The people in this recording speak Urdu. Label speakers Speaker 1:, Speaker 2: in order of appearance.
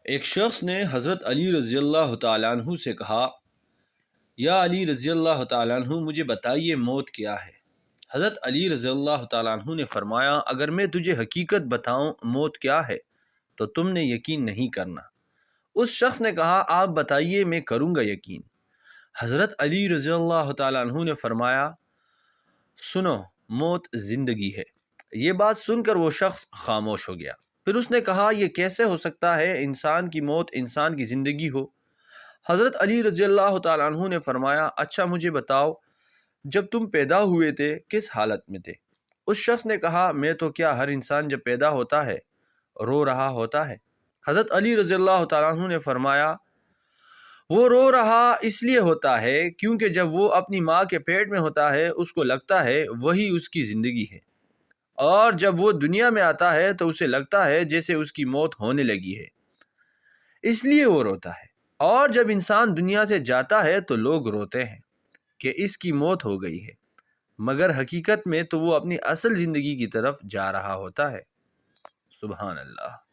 Speaker 1: ایک شخص نے حضرت علی رضی اللہ تعالیٰ عنہ سے کہا، یا علی رضی اللہ تعالیٰ عنہ مجھے بتائیے موت کیا ہے؟ حضرت علی رضی اللہ تعالیٰ عنہ نے فرمایا، اگر میں تجھے حقیقت بتاؤں موت کیا ہے تو تم نے یقین نہیں کرنا۔ اس شخص نے کہا، آپ بتائیے میں کروں گا یقین۔ حضرت علی رضی اللہ تعالیٰ عنہ نے فرمایا، سنو موت زندگی ہے۔ یہ بات سن کر وہ شخص خاموش ہو گیا۔ پھر اس نے کہا، یہ کیسے ہو سکتا ہے انسان کی موت انسان کی زندگی ہو؟ حضرت علی رضی اللہ تعالیٰ عنہ نے فرمایا، اچھا مجھے بتاؤ جب تم پیدا ہوئے تھے کس حالت میں تھے؟ اس شخص نے کہا، میں تو کیا، ہر انسان جب پیدا ہوتا ہے رو رہا ہوتا ہے۔ حضرت علی رضی اللہ تعالیٰ عنہ نے فرمایا، وہ رو رہا اس لیے ہوتا ہے کیونکہ جب وہ اپنی ماں کے پیٹ میں ہوتا ہے اس کو لگتا ہے وہی اس کی زندگی ہے، اور جب وہ دنیا میں آتا ہے تو اسے لگتا ہے جیسے اس کی موت ہونے لگی ہے، اس لیے وہ روتا ہے۔ اور جب انسان دنیا سے جاتا ہے تو لوگ روتے ہیں کہ اس کی موت ہو گئی ہے، مگر حقیقت میں تو وہ اپنی اصل زندگی کی طرف جا رہا ہوتا ہے۔ سبحان اللہ۔